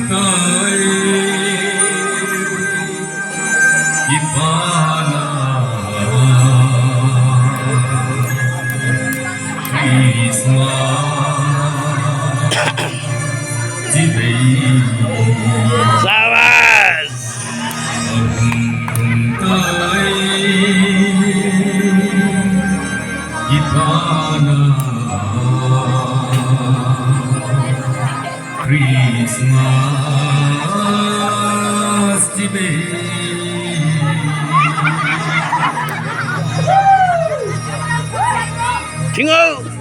tới Ipana Krishna Jibei Sabas! tới Ipana Christmas Jibei Jingle!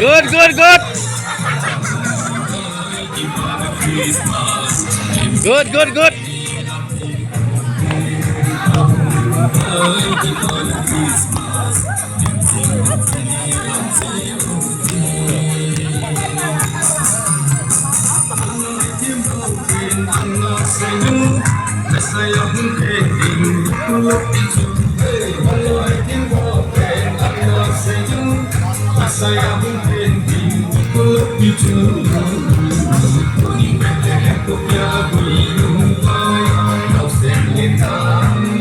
Good, good, good. Good, good, good. Saya pun penting kalau itu, kalau itu anak sejuk. Saya pun penting kalau itu, ni betul punya hidup saya kau sendirian.